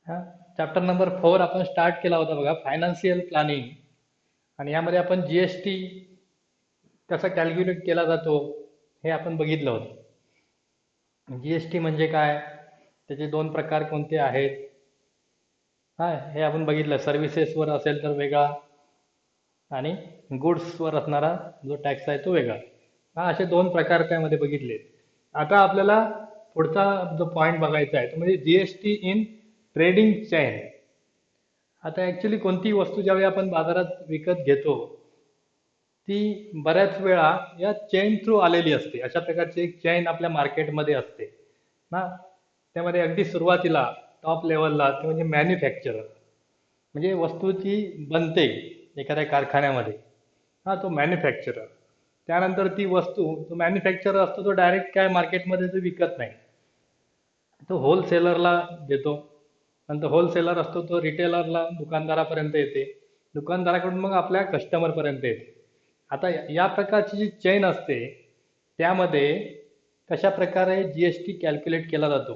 हा, chapter number 4 आपण start केला होता बघा, फायनान्शियल प्लॅनिंग. आणि यामध्ये आपण जीएसटी कसा कॅल्क्युलेट केला जातो हे आपण बघितलं होतं. जीएसटी म्हणजे काय, त्याचे दोन प्रकार कोणते आहेत, हा हे आपण बघितलं. सर्व्हिसेसवर असेल तर वेगळा, आणि गुड्सवर असणारा जो टॅक्स आहे तो वेगळा. हा, असे दोन प्रकार त्यामध्ये बघितले. आता आपल्याला पुढचा जो पॉईंट बघायचा आहे तो म्हणजे जीएसटी इन ट्रेडिंग चेन. आता ऍक्च्युली कोणतीही वस्तू ज्यावेळी आपण बाजारात विकत घेतो ती बऱ्याच वेळा या चेन थ्रू आलेली असते. अशा प्रकारची एक चेन आपल्या मार्केटमध्ये असते ना. त्यामध्ये अगदी सुरुवातीला टॉप लेवलला ते म्हणजे मॅन्युफॅक्चरर, म्हणजे वस्तू ती बनते एखाद्या कारखान्यामध्ये, हा तो मॅन्युफॅक्चरर. त्यानंतर ती वस्तू, तो मॅन्युफॅक्चरर असतो तो डायरेक्ट काय मार्केटमध्ये तो विकत नाही, तो होलसेलरला देतो. नंतर होलसेलर असतो तो रिटेलरला, दुकानदारापर्यंत येते, दुकानदाराकडून मग आपल्या कस्टमरपर्यंत येते. आता या प्रकारची जी चेन असते त्यामध्ये कशा प्रकारे जीएसटी कॅल्क्युलेट केला जातो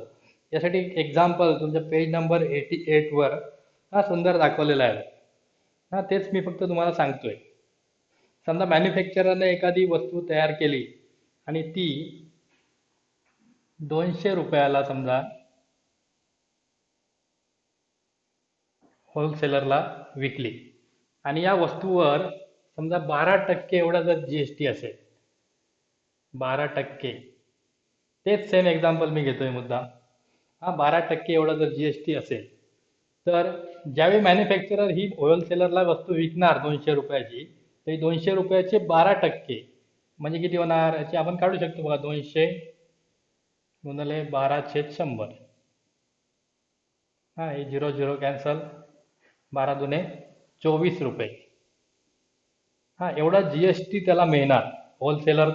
यासाठी एक एक्झाम्पल तुमच्या पेज नंबर 88 वर हा सुंदर दाखवलेला आहे. हा, तेच मी फक्त तुम्हाला सांगतोय. समजा मॅन्युफॅक्चररने एखादी वस्तू तयार केली आणि ती 200 रुपयाला समजा होलसेलरला विकली, आणि या वस्तूवर समजा 12% एवढा जर जीएसटी असेल, 12%, तेच सेम एक्झाम्पल मी घेतोय मुद्दा. हा, 12% एवढा जर जीएसटी असेल तर ज्यावेळी मॅन्युफॅक्चरर ही होलसेलरला वस्तू विकणार 200 रुपयाची, तर 200 रुपयाचे 12% म्हणजे किती होणार, याची आपण काढू शकतो बघा. 200 गुणिले 12/100. हा, हे 0 0 कॅन्सल, 12 दुणे 24 रुपये. हा, एवढा जीएसटी त्याला मिळणार, होलसेलर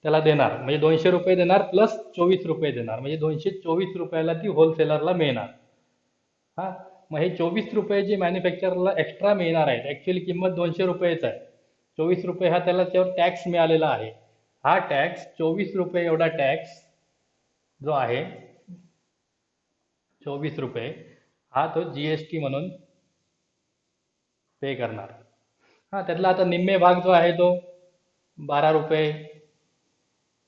त्याला देणार. म्हणजे 200 रुपये देणार प्लस 24 रुपये देणार, म्हणजे 224 रुपयाला ती होलसेलरला मिळणार. हा, मग हे 24 रुपये जे मॅन्युफॅक्चररला एक्स्ट्रा मिळणार आहेत, ऍक्च्युअली किंमत 200 रुपयेच आहे. 24 रुपये हा त्याला त्यावर टॅक्स मिळालेला आहे. हा टॅक्स 24 रुपये एवढा टॅक्स जो आहे, 24 रुपये, हा तो जीएसटी म्हणून पे करणार. हा, त्यातला आता निम्मे भाग जो आहे तो 12 रुपये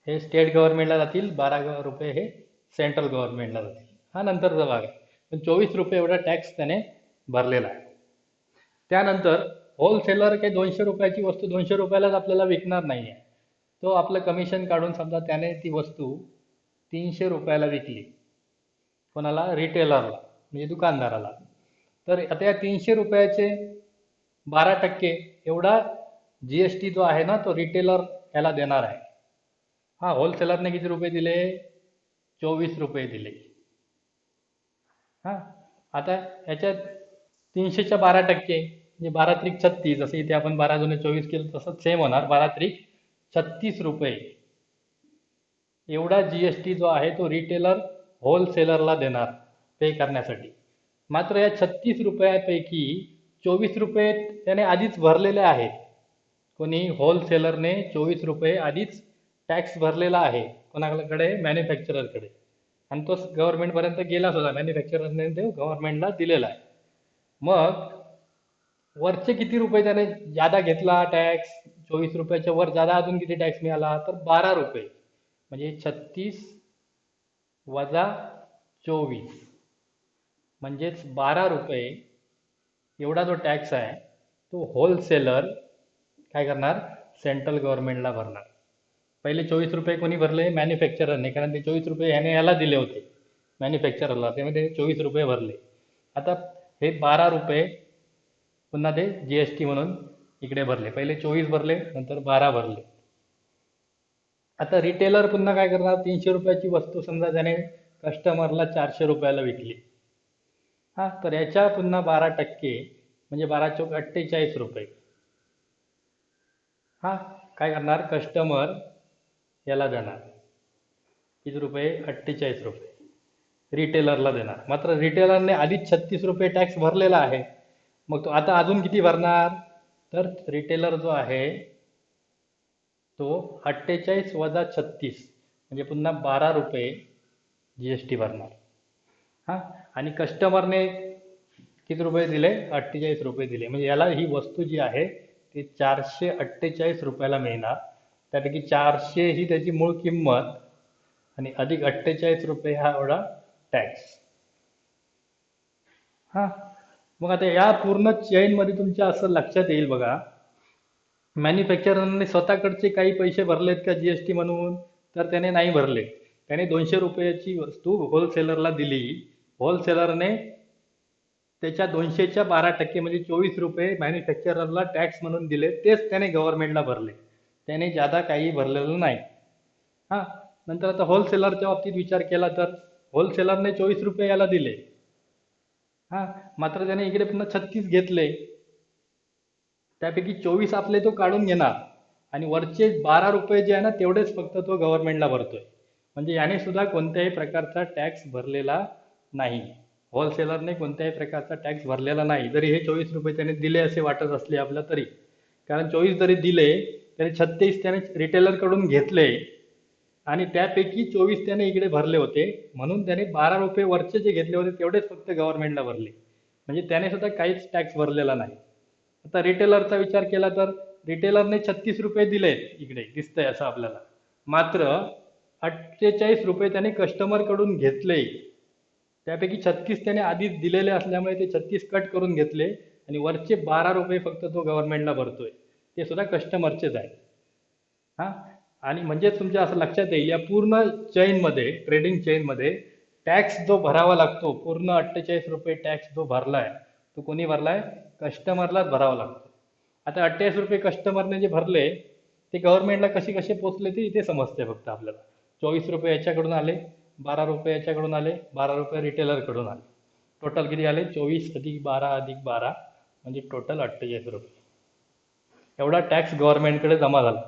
हे स्टेट गव्हर्नमेंटला जातील, 12 रुपये हे सेंट्रल गव्हर्नमेंटला जातील. हा नंतरचा भाग आहे, पण 24 रुपये एवढा टॅक्स त्याने भरलेला आहे. त्यानंतर होलसेलर काही 200 रुपयाची वस्तू 200 रुपयालाच आपल्याला विकणार नाही आहे. तो आपलं कमिशन काढून समजा त्याने ती वस्तू 300 रुपयाला विकली, कोणाला, रिटेलरला म्हणजे दुकानदाराला. तर आता या 300 रुपयाचे 12% एवढा जीएसटी जो आहे ना तो रिटेलर याला देणार आहे. हा, होलसेलरने किती रुपये दिले, 24 रुपये दिले. हा, आता याच्यात 300च्या 12% म्हणजे 12 त्रिक 36, जसं इथे आपण 12 दुणे 24 केलं तसं सेम होणार. 12 त्रिक 36 रुपये एवढा जीएसटी जो आहे तो रिटेलर होलसेलरला देणार पे करण्यासाठी. मात्र या 36 रुपयापैकी 24 रुपये त्याने आधीच भरलेले आहेत. कोणी, होलसेलरने 24 रुपये आधीच टॅक्स भरलेला आहे कोणाकडे, मॅन्युफॅक्चररकडे, आणि तो गव्हर्नमेंटपर्यंत गेला सुद्धा, मॅन्युफॅक्चररने ते गव्हर्नमेंटला दिलेला आहे. मग वरचे किती रुपये त्याने जादा घेतला टॅक्स, 24 रुपयाच्या वर जादा अजून किती टॅक्स मिळाला, तर 12 रुपये. म्हणजे 36 वजा 24 म्हणजेच 12 रुपये एवढा जो टॅक्स आहे तो होलसेलर काय करणार, सेंट्रल गव्हर्नमेंटला भरणार. पहिले 24 रुपये कोणी भरले, मॅन्युफॅक्चररने, कारण ते 24 रुपये ह्याने याला दिले होते मॅन्युफॅक्चररला, त्यामध्ये 24 रुपये भरले. आता हे 12 रुपये पुन्हा ते जीएसटी म्हणून इकडे भरले. पहिले 24 भरले, नंतर 12 भरले. आता रिटेलर पुन्हा काय करणार, 300 रुपयाची वस्तू समजा त्याने कस्टमरला 400 रुपयाला विकली. हा, तर याच्या पुन्हा 12% म्हणजे 12 चौक 48 रुपये. हा, काय करणार, कस्टमर याला देणार किती रुपये, 48 रुपये रिटेलरला देणार. मात्र रिटेलरने आधीच 36 रुपये टॅक्स भरलेला आहे. मग तो आता अजून किती भरणार, तर रिटेलर जो आहे तो 48 वजा 36 म्हणजे पुन्हा 12 रुपये जीएसटी भरणार. हा, आणि कस्टमरने किती रुपये दिले? 48 रुपये दिले. म्हणजे याला ही वस्तू जी आहे ती 448 रुपयाला मिळणार. त्यापैकी 400 ही त्याची मूळ किंमत आणि अधिक 48 रुपये हा एवढा टॅक्स. हा, मग आता या पूर्ण चेन मध्ये तुमच्या असं लक्षात येईल बघा, मॅन्युफॅक्चररने स्वतःकडचे काही पैसे भरलेत का जीएसटी म्हणून? तर त्याने नाही भरले. त्याने 200 रुपयाची वस्तू होलसेलरला दिली. होलसेलरने त्याच्या 200च्या 12% म्हणजे 24 रुपये मॅन्युफॅक्चररला टॅक्स म्हणून दिले. तेच त्याने गव्हर्नमेंटला भरले. त्याने ज्यादा काही भरलेलं नाही. हा, नंतर आता होलसेलरच्या बाबतीत विचार केला तर होलसेलरने 24 रुपये याला दिले. हा, मात्र त्याने इकडे पुन्हा 36 घेतले. त्यापैकी 24 आपले तो काढून घेणार आणि वरचे 12 रुपये जे आहे ना तेवढेच फक्त तो गव्हर्नमेंटला भरतोय. म्हणजे याने सुद्धा कोणत्याही प्रकारचा टॅक्स भरलेला नाही. होलसेलरने कोणत्याही प्रकारचा टॅक्स भरलेला नाही, जरी हे 24 रुपये त्याने दिले असे वाटत असले आपल्याला तरी. कारण 24 जरी दिले तरी 36 त्याने रिटेलरकडून घेतले आणि त्यापैकी 24 त्याने इकडे भरले होते. म्हणून त्याने 12 रुपये वरचे जे घेतले होते तेवढेच फक्त गव्हर्नमेंटला भरले. म्हणजे त्याने सुद्धा काहीच टॅक्स भरलेला नाही. आता रिटेलरचा विचार केला तर रिटेलरने 36 रुपये दिलेत, इकडे दिसतंय असं आपल्याला. मात्र 48 रुपये त्याने कस्टमरकडून घेतले. त्यापैकी 36 त्याने आधीच दिलेले असल्यामुळे ते 36 कट करून घेतले आणि वरचे 12 रुपये फक्त तो गव्हर्नमेंटला भरतोय. ते सुद्धा कस्टमरचेच आहे. हा, आणि म्हणजे तुमच्या असं लक्षात येईल या पूर्ण चेनमध्ये, ट्रेडिंग चेनमध्ये टॅक्स जो भरावा लागतो, पूर्ण 48 रुपये टॅक्स जो भरलाय तो कोणी भरलाय? कस्टमरलाच भरावा लागतो. आता 48 रुपये कस्टमरने जे भरले ते गव्हर्नमेंटला कसे कसे पोचले ते इथे समजते फक्त आपल्याला. 24 रुपये याच्याकडून आले, 12 रुपये याच्याकडून आले, 12 रुपये रिटेलरकडून आले. टोटल किती आले? 24 + 12 + 12 म्हणजे टोटल 48 रुपये. एवढा टॅक्स गव्हर्नमेंटकडे जमा झाला.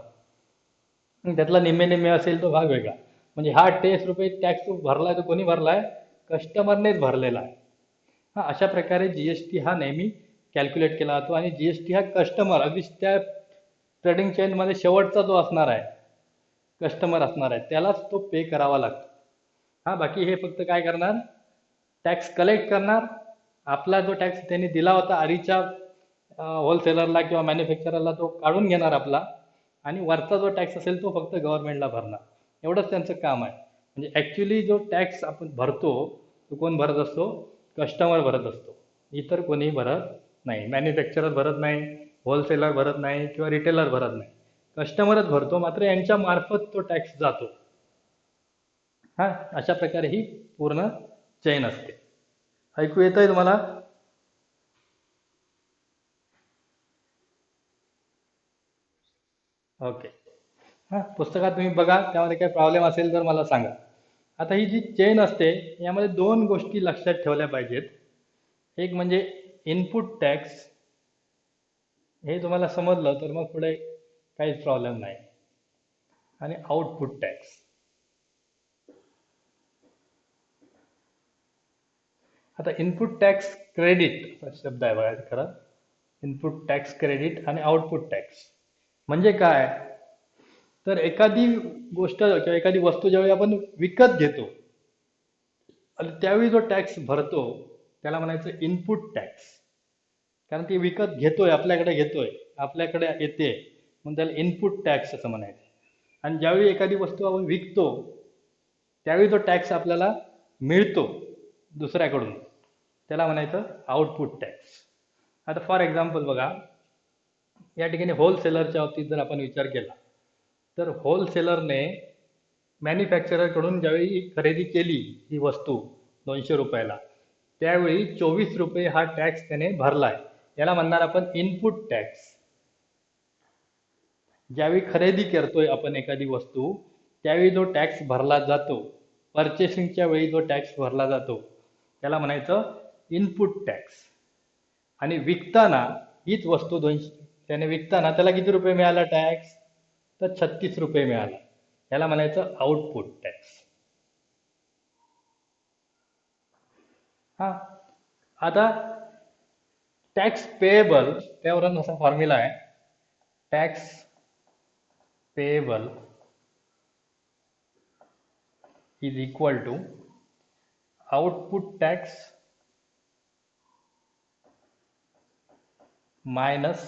त्यातला निम्मे निम्मे असेल तो भाग वेगळा. म्हणजे हा 48 रुपये टॅक्स भरलाय तो कोणी भरलाय? कस्टमरनेच भरलेला आहे. हा, अशा प्रकारे जीएसटी हा नेहमी कॅल्क्युलेट केला जातो आणि जीएसटी हा कस्टमर अगदी त्या ट्रेडिंग चेनमध्ये शेवटचा जो असणार आहे, कस्टमर असणार आहे, त्यालाच तो पे करावा लागतो. हा, बाकी हे फक्त काय करणार? टॅक्स कलेक्ट करणार. आपला जो टॅक्स त्यांनी दिला होता आधीच्या होलसेलरला किंवा मॅन्युफॅक्चररला तो काढून घेणार आपला आणि वरचा जो टॅक्स असेल तो फक्त गव्हर्नमेंटला भरणार. एवढंच त्यांचं काम आहे. म्हणजे ॲक्च्युली जो टॅक्स आपण भरतो तो कोण भरत असतो? कस्टमर भरत असतो. इतर कोणीही भरत नाही. मॅन्युफॅक्चरर भरत नाही, होलसेलर भरत नाही किंवा रिटेलर भरत नाही. कस्टमरच भरतो, मात्र यांच्या मार्फत तो टॅक्स जातो. हा, अशा प्रकारे ही पूर्ण चेन असते. ऐकू येतंय तुम्हाला? ओके. हा, पुस्तकात तुम्ही बघा, त्यामध्ये काही प्रॉब्लेम असेल तर मला सांगा. आता ही जी चेन असते यामध्ये दोन गोष्टी लक्षात ठेवल्या पाहिजेत. एक म्हणजे इनपुट टॅक्स. हे तुम्हाला समजलं तर मग पुढे काहीच प्रॉब्लेम नाही. आणि आउटपुट टॅक्स. आता इनपुट टॅक्स क्रेडिट असा शब्द आहे बघा खरं. इनपुट टॅक्स क्रेडिट आणि आउटपुट टॅक्स म्हणजे काय? तर एखादी गोष्ट किंवा एखादी वस्तू ज्यावेळी आपण विकत घेतो आणि त्यावेळी जो टॅक्स भरतो त्याला म्हणायचं इनपुट टॅक्स. कारण ती विकत घेतोय, आपल्याकडे घेतोय, आपल्याकडे येते, म्हणून त्याला इनपुट टॅक्स असं म्हणायचं. आणि ज्यावेळी एखादी वस्तू आपण विकतो त्यावेळी जो टॅक्स आपल्याला मिळतो दुसऱ्याकडून त्याला म्हणायचं आउटपुट टॅक्स. आता फॉर एक्झाम्पल बघा, या ठिकाणी होलसेलरच्या बाबतीत जर आपण विचार केला तर होलसेलरने मॅन्युफॅक्चररकडून ज्यावेळी खरेदी केली ही वस्तू 200 रुपयाला, त्यावेळी 24 रुपये हा टॅक्स त्याने भरलाय. याला म्हणणार आपण इनपुट टॅक्स. ज्यावेळी खरेदी करतोय आपण एखादी वस्तू त्यावेळी जो टॅक्स भरला जातो, परचेसिंगच्या वेळी जो टॅक्स भरला जातो त्याला म्हणायचं इनपुट टॅक्स. आणि विकताना हीच वस्तू 200 त्याने विकताना त्याला किती रुपये मिळाला टॅक्स? तर 36 रुपये मिळाला. याला म्हणायचं आउटपुट टॅक्स. हा, आता टॅक्स पेएबल त्यावरून असा फॉर्म्युला आहे. Tax payable is equal to output tax minus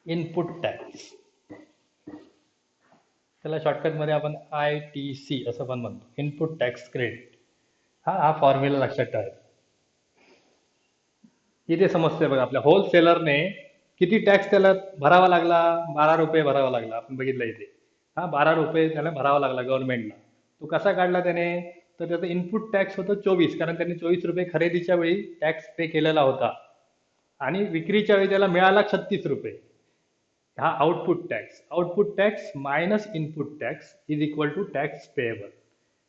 input tax, त्याला शॉर्टकटमध्ये आपण ITC असं पण म्हणतो, इनपुट टॅक्स क्रेडिट. हा फॉर्म्युला लक्षात ठेवायचा. इथे समजतंय बघा, आपल्या होलसेलरने किती टॅक्स त्याला भरावा लागला, 12 रुपये भरावा लागला, आपण बघितलं इथे. 12 रुपये त्याला भरावा लागला गव्हर्नमेंटला. तो कसा काढला त्याने, तर त्याचा इनपुट टॅक्स होतो 24, कारण त्यांनी 24 रुपये खरेदीच्या वेळी टॅक्स पे केलेला होता आणि विक्रीच्या वेळी त्याला मिळाला 36 रुपये. हा output tax minus input tax is equal to tax payable.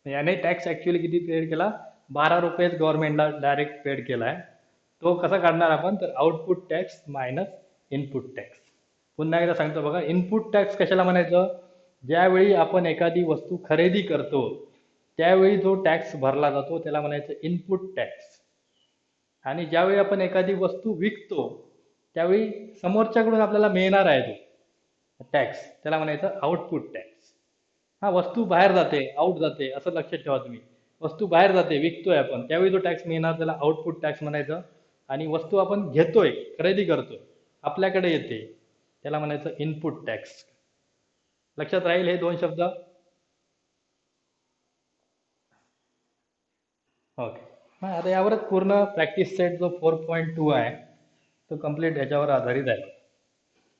याने टॅक्स ऍक्च्युअली किती पेड केला, 12 रुपयेच गव्हर्नमेंटला डायरेक्ट पेड केलाय. तो कसा काढणार आपण, तर output tax minus input tax. पुन्हा एकदा सांगतो बघा, इनपुट टॅक्स कशाला म्हणायचं, ज्यावेळी आपण एखादी वस्तू खरेदी करतो त्यावेळी जो टॅक्स भरला जातो त्याला म्हणायचं इनपुट टॅक्स. आणि ज्यावेळी आपण एखादी वस्तू विकतो त्यावेळी समोरच्याकडून आपल्याला मिळणार आहे तो टॅक्स, त्याला म्हणायचं आउटपुट टॅक्स. वस्तू बाहेर जाते, आउट जाते, असं लक्षात ठेवा तुम्ही. वस्तू बाहेर जाते, विकतोय आपण, त्यावेळी जो टॅक्स मिळणार त्याला आउटपुट टॅक्स म्हणायचं. आणि वस्तू आपण घेतोय, खरेदी करतोय, आपल्याकडे येते, त्याला म्हणायचं इनपुट टॅक्स. लक्षात राहील हे दोन शब्द. ओके. आता यावरच पूर्ण प्रॅक्टिस सेट जो 4.2 आहे तो कम्प्लीट याच्यावर आधारित आहे.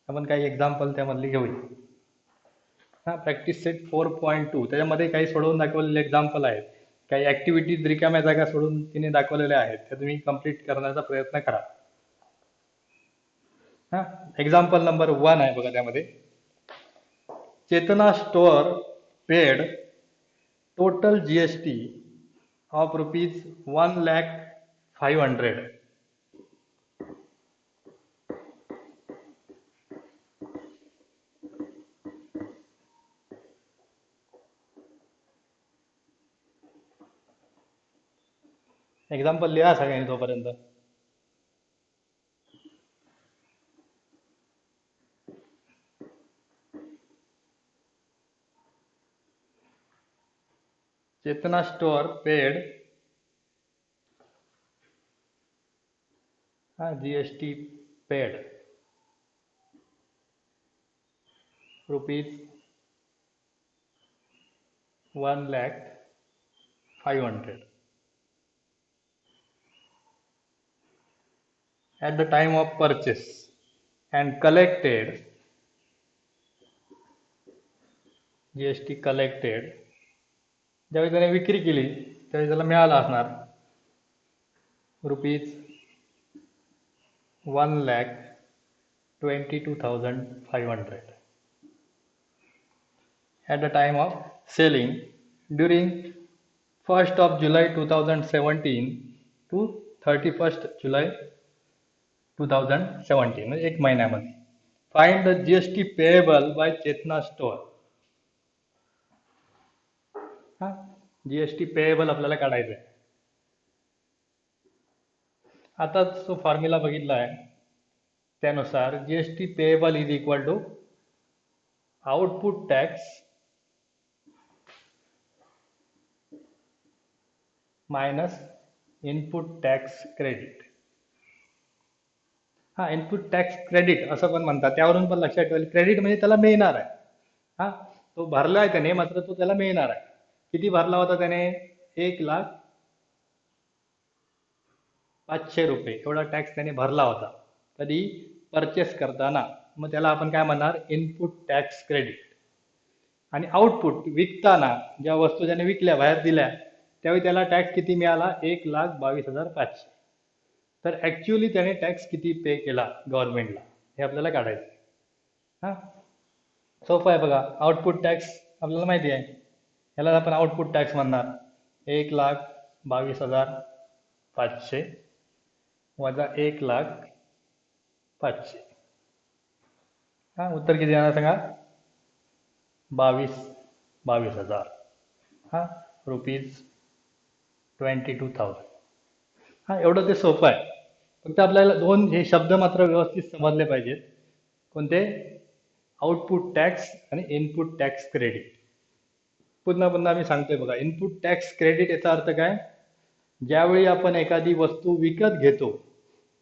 आपण काही एक्झाम्पल त्यामधली घेऊया. प्रॅक्टिस सेट 4.2 त्याच्यामध्ये काही सोडवून दाखवलेले एक्झाम्पल आहेत, काही ऍक्टिव्हिटीज रिकाम्या जागा सोडून तिने दाखवलेल्या आहेत, त्या तुम्ही कम्प्लीट करण्याचा प्रयत्न करा. एक्झाम्पल नंबर 1 आहे बघा, त्यामध्ये Chetna store paid total GST of ₹1,05,000. Example लिहा सगळ्यांनी तोपर्यंत. Chetna store paid GST paid ₹1,05,000 at the time of purchase and collected GST collected, ज्यावेळी त्याने विक्री केली त्यावेळी त्याला मिळाला असणार ₹1,22,500 at the time of selling during 1st of July 2017 to 31st July 2017, म्हणजे 1 महिन्यामध्ये. Find the GST payable by Chetana store. GST payable आपल्याला काढायचं आहे. आता जो फॉर्म्युला बघितला आहे त्यानुसार GST payable is equal to output tax minus input tax credit. Input tax credit असं पण म्हणतात, त्यावरून पण लक्षात ठेवायला. क्रेडिट म्हणजे त्याला मिळणार आहे. तो भरला आहे त्याने, मात्र तो त्याला मिळणार आहे. किती भरला होता त्याने, 1,05,000 रुपये एवढा टॅक्स त्याने भरला होता. कधी, परचेस करताना. मग त्याला आपण काय म्हणणार, इनपुट टॅक्स क्रेडिट. आणि आउटपुट विकताना, ज्या वस्तू त्याने विकल्या, बाहेर दिल्या, त्यावेळी त्याला टॅक्स किती मिळाला, 1,22,500. तर ऍक्च्युअली त्याने टॅक्स किती पे केला गव्हर्नमेंटला हे आपल्याला काढायचं. सोपं आहे बघा. आउटपुट टॅक्स आपल्याला माहिती आहे, ह्याला आपण आउटपुट टॅक्स म्हणणार. 1,22,500 वजा 1,05,000. उत्तर किती येणार सांगा, 22,000. ₹22,000. एवढं ते सोपं आहे. फक्त आपल्याला दोन हे शब्द मात्र व्यवस्थित समजले पाहिजेत. कोणते, आउटपुट टॅक्स आणि इनपुट टॅक्स क्रेडिट. पुन्हा पुन्हा मी सांगतोय बघा, इनपुट टॅक्स क्रेडिट याचा अर्थ काय? ज्यावेळी आपण एखादी वस्तू विकत घेतो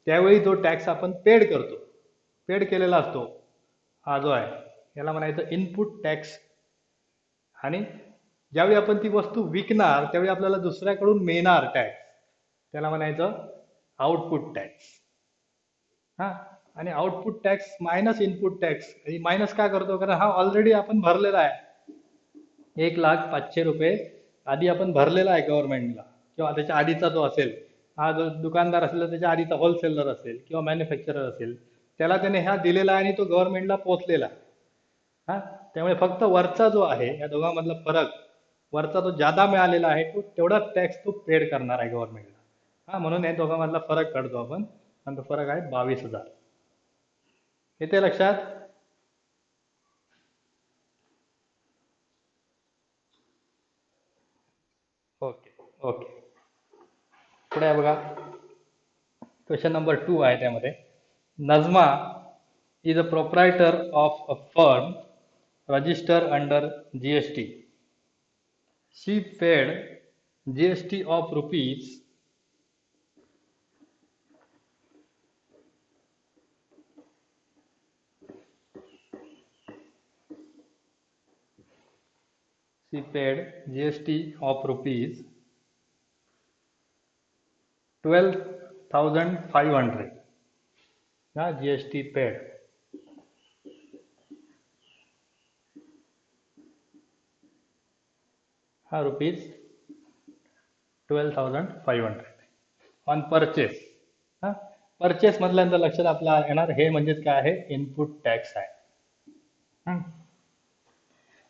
त्यावेळी जो टॅक्स आपण पेड करतो, पेड केलेला असतो, हा जो आहे याला म्हणायचं इनपुट टॅक्स. आणि ज्यावेळी आपण ती वस्तू विकणार त्यावेळी आपल्याला दुसऱ्याकडून मिळणार टॅक्स, त्याला म्हणायचं आउटपुट टॅक्स. हा, आणि output tax minus input tax. Minus का करतो? कारण हा ऑलरेडी आपण भरलेला आहे. 1,05,000 रुपये आधी आपण भरलेला आहे गव्हर्नमेंटला, किंवा त्याच्या आधीचा जो असेल, हा जो दुकानदार असेल त्याच्या आधीचा होलसेलर असेल किंवा मॅन्युफॅक्चरर असेल, त्याला त्याने ह्या दिलेला आहे आणि तो गव्हर्नमेंटला पोहोचलेला. हा, त्यामुळे फक्त वरचा जो आहे या दोघांमधला फरक, वरचा जो जादा मिळालेला आहे तो तेवढाच टॅक्स तो पेड करणार आहे गव्हर्नमेंटला. हा, म्हणून या दोघांमधला फरक काढतो आपण, आणि तो फरक आहे 22,000. येते लक्षात? Okay okay. पुढे आहे बघा, क्वेश्चन नंबर 2 आहे त्यामध्ये. Najma is a proprietor of a firm register under GST. She paid GST of rupees 12,500. Yeah, GST paid. Rupees 12,500 on purchase. हा, परचेस म्हटल्यानंतर लक्षात आपला येणार हे म्हणजेच काय आहे? इनपुट टॅक्स आहे.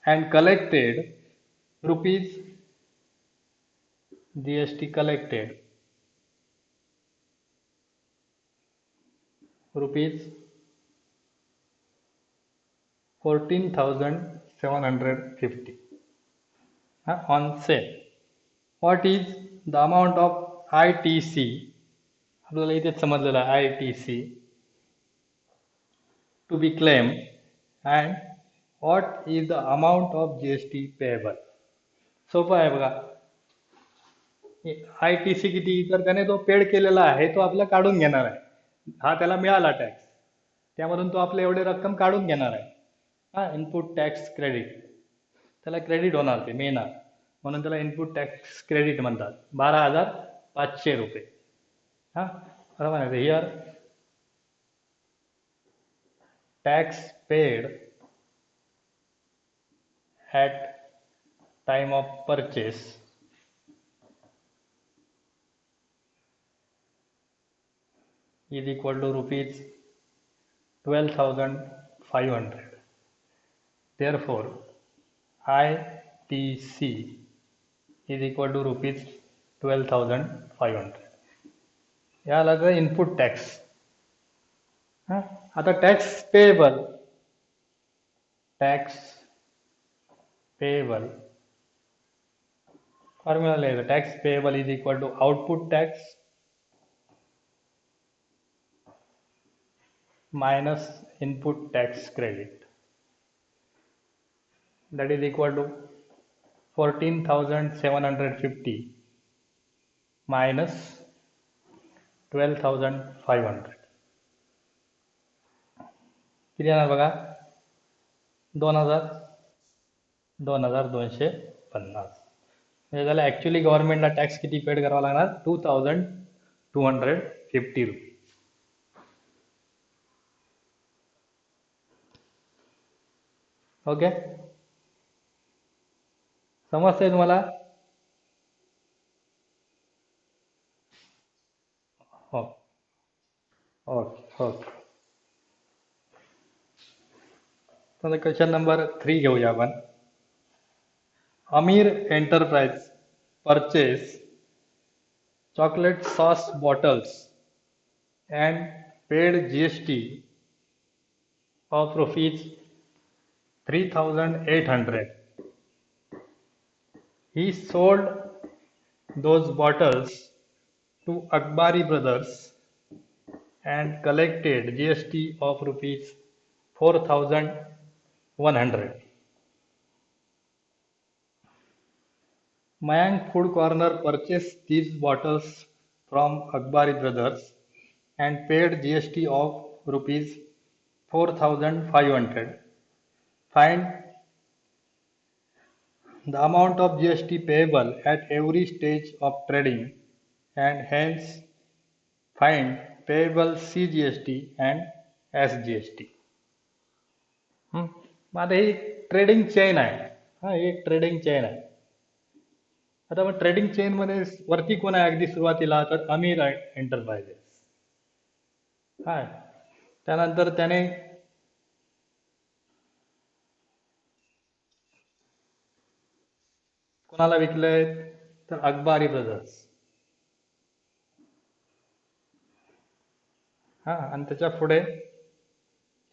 And collected rupees GST collected rupees 14,750 on sale. What is the amount of ITC? आपल्याला इथेच समजलेलं आहे ITC to be claimed, and what is the amount of GST payable? सोपं आहे बघा. ITC किती? तर त्याने तो पेड केलेला आहे तो आपला काढून घेणार आहे. हा त्याला मिळाला टॅक्स, त्यामधून तो आपले एवढे रक्कम काढून घेणार आहे. हा, इनपुट टॅक्स क्रेडिट, त्याला क्रेडिट होणार, ते मिळणार, म्हणून त्याला इनपुट टॅक्स क्रेडिट म्हणतात. 12,500 रुपये. हा, बरोबर आहे. Here tax paid at time of purchase is equal to rupees 12,500. Therefore, ITC is equal to rupees 12,500. याला तर इनपुट टॅक्स. आता टॅक्स पेएबल फॉर्म्युला लिहायचं. Tax payable is equal to output tax minus input tax credit, that is equal to 14,750 minus 12,500. किती येणार बघा? 2,250. म्हणजे त्याला actually गव्हर्नमेंटला टॅक्स किती पेड करावा लागणार? 2,250 रुपये. ओके, समजतंय तुम्हाला? हो, ओके ओके. तर क्वेश्चन नंबर 3 घेऊया आपण. Amir enterprise purchase chocolate sauce bottles and paid GST of rupees 3,800. He sold those bottles to Akbari Brothers and collected GST of rupees 4,100. Mayank Food Corner purchased these bottles from Akbari Brothers and paid GST of rupees 4,500. Find the amount of GST payable at every stage of trading and hence find payable CGST and SGST. हं. मग आता ही trading chain आहे. हा ही एक trading chain आहे. आता मग trading chain मध्ये वरती कोण आहे अगदी सुरुवातीला तर अमीर एंटरप्राइजेस. हा त्यानंतर त्याने कोणाला विकलंय तर अकबारी ब्रदर्स. हा आणि त्याच्या पुढे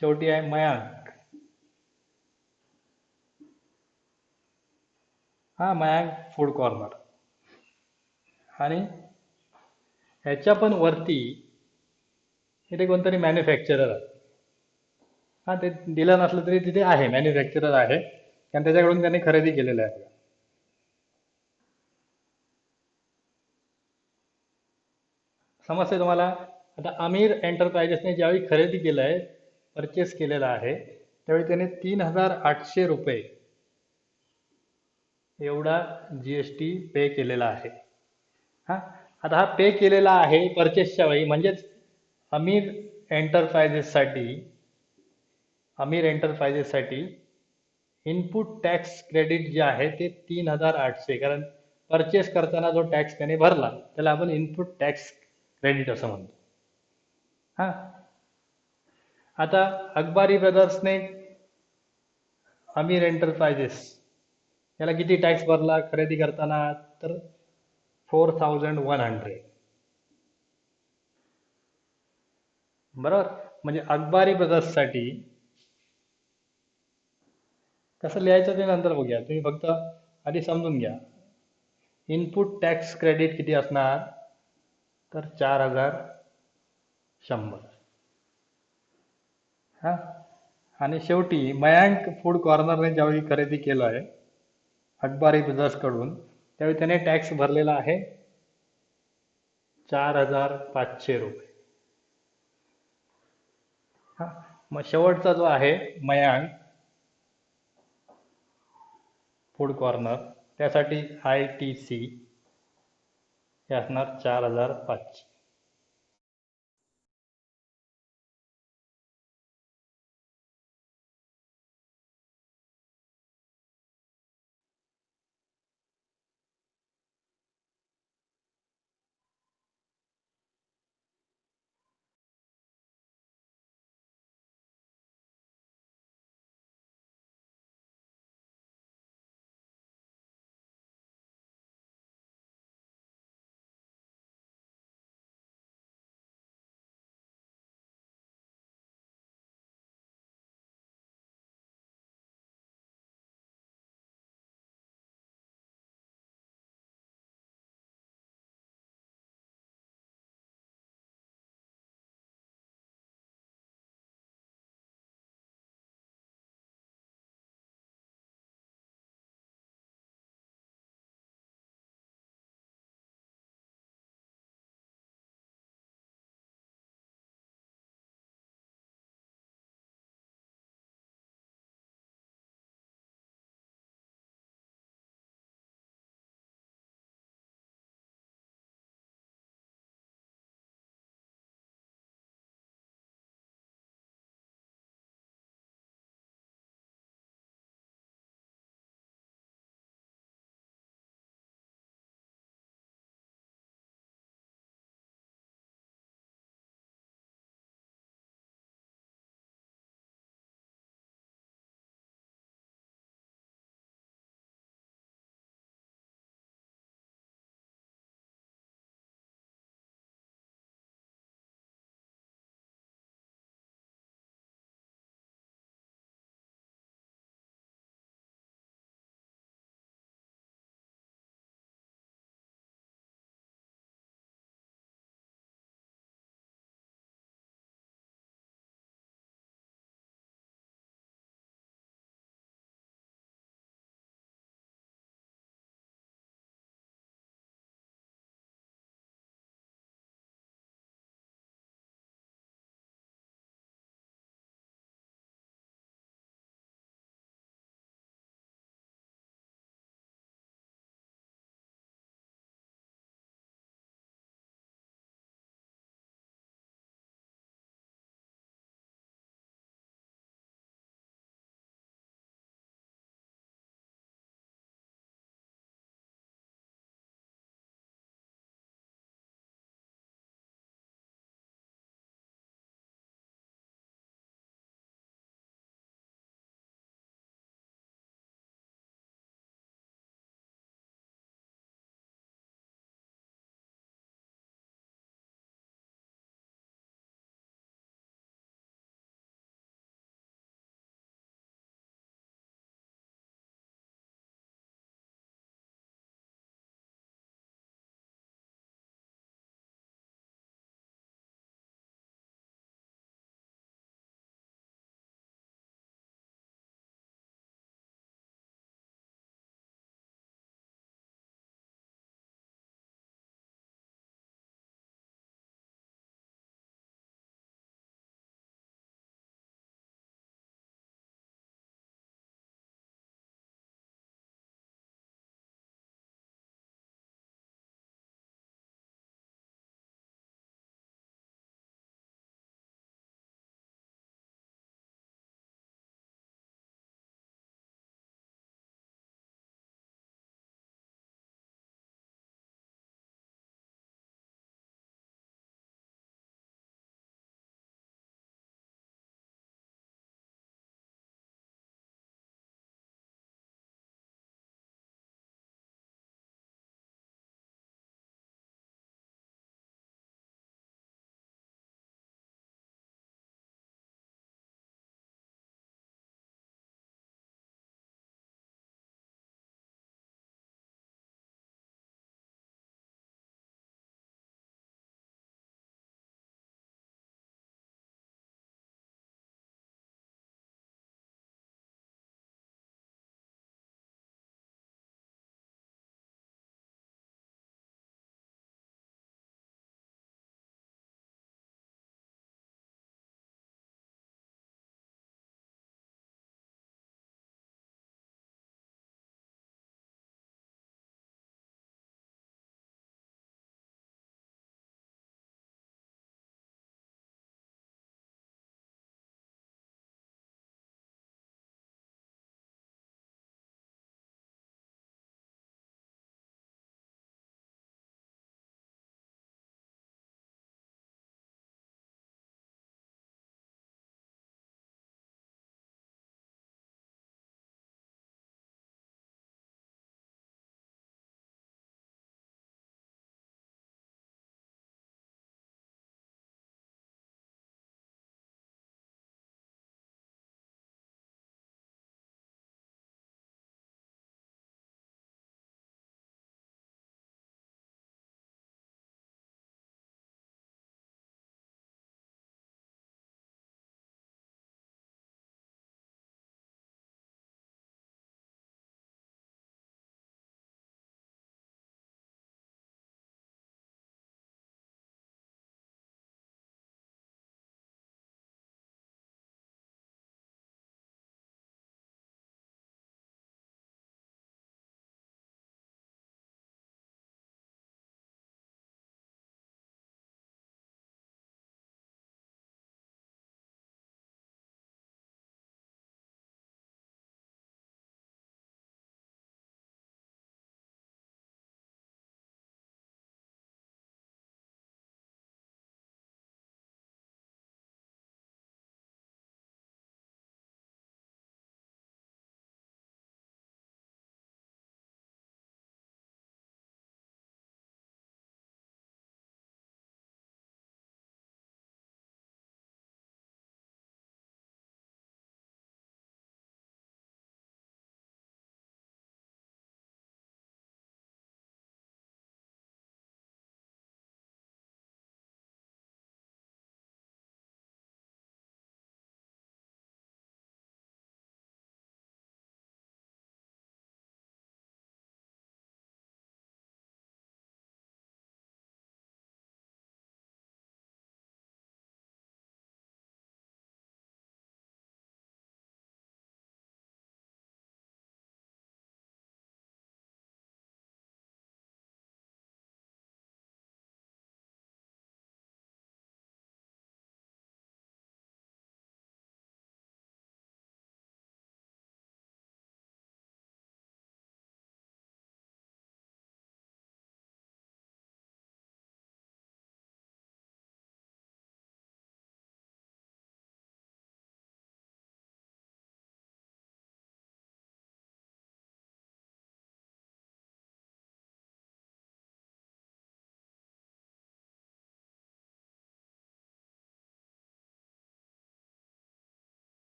शेवटी आहे मयांक. हा मयांक फूड कॉर्नर आणि ह्याच्या पण वरती इथे कोणतरी मॅन्युफॅक्चरर आहे. हा ते दिलं नसलं तरी तिथे आहे मॅन्युफॅक्चरर आहे कारण त्याच्याकडून त्यांनी खरेदी केलेलं आहे. समजते तुम्हाला. आता अमीर एंटरप्राइजेसने ज्यावेळी खरेदी केलं आहे परचेस केलेला आहे त्यावेळी त्याने 3,800 रुपये एवढा जीएसटी पे केलेला आहे. हा आता हा पे केलेला आहे परचेसच्या वेळी म्हणजेच अमीर एंटरप्राइजेससाठी अमीर एंटरप्राइजेससाठी इनपुट टॅक्स क्रेडिट जे आहे ते 3,800 कारण परचेस करताना जो टॅक्स त्याने भरला त्याला आपण इनपुट टॅक्स क्रेडिट असं म्हणतो. हा आता अकबारी ब्रदर्सने अमीर एंटरप्राइजेस याला किती टॅक्स भरला खरेदी करताना तर 4,100. बरोबर. म्हणजे अकबारी ब्रदर्ससाठी कसं लिहायचं ते नंतर बघूया. तुम्ही फक्त आधी समजून घ्या. इनपुट टॅक्स क्रेडिट किती असणार तर 4,100. हा आणि शेवटी मयांक फूड कॉर्नरने ज्यावेळी खरेदी केलं आहे अकबारी ब्रदर्सकडून त्यावेळी त्याने टॅक्स भरलेला आहे 4,500 रुपये. हा मग शेवटचा जो आहे मयांक फूड कॉर्नर त्यासाठी ITC हे असणार 4,500.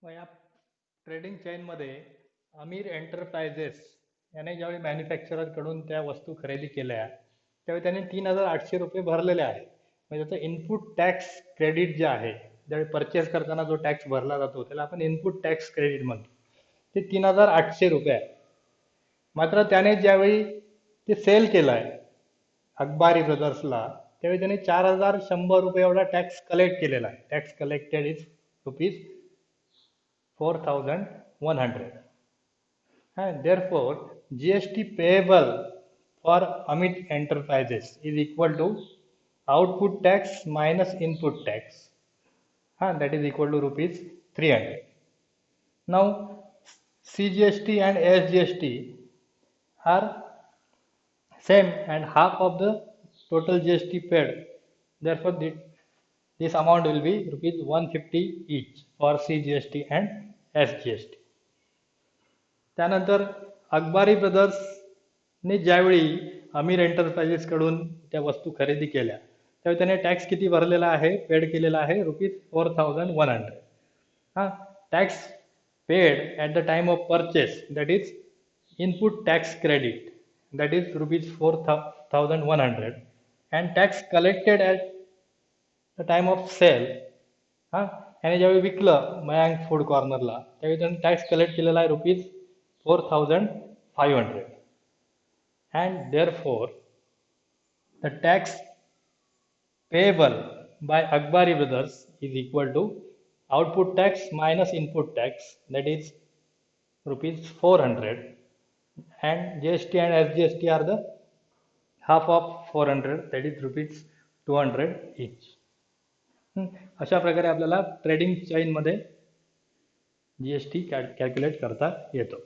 मग या ट्रेडिंग चेनमध्ये अमीर एंटरप्राइजेस याने ज्यावेळी मॅन्युफॅक्चरर कडून त्या वस्तू खरेदी केल्या त्यावेळी त्याने 3,800 रुपये भरलेले आहे. म्हणजे त्याचं इनपुट टॅक्स क्रेडिट जे आहे, ज्यावेळी परचेस करताना जो टॅक्स भरला जातो त्याला आपण इनपुट टॅक्स क्रेडिट म्हणतो, ते 3,800 रुपये आहे. मात्र त्याने ज्यावेळी ते सेल केलंय अकबारी ब्रदर्सला, त्यावेळी त्याने 4,100 रुपये एवढा टॅक्स कलेक्ट केलेला आहे. Tax collected is ₹4,100. And therefore, GST payable for Amit Enterprises is equal to output tax minus input tax. That is equal to ₹300. Now, CGST and SGST are same and half of the total GST paid. Therefore, this amount will be ₹150 each for CGST and SGST. त्यानंतर अकबारी ब्रदर्सने ज्यावेळी अमीर enterprises कडून त्या वस्तू खरेदी केल्या त्यावेळी त्याने टॅक्स किती भरलेला आहे, पेड केलेला आहे ₹4,100. Tax paid at the time of purchase, that is input tax credit, that is ₹4,100. And tax collected at the time of sale, याने ज्यावेळी विकलं मयांक फूड कॉर्नरला त्यावेळी त्याने टॅक्स कलेक्ट केलेला आहे ₹4,500. And therefore, the tax payable by Akbari Brothers is equal to output tax minus input tax, that is ₹400, and GST and SGST are the half of 400, that is ₹200 each. अशा प्रकारे आपल्याला trading chain मध्ये GST calculate करता येतो.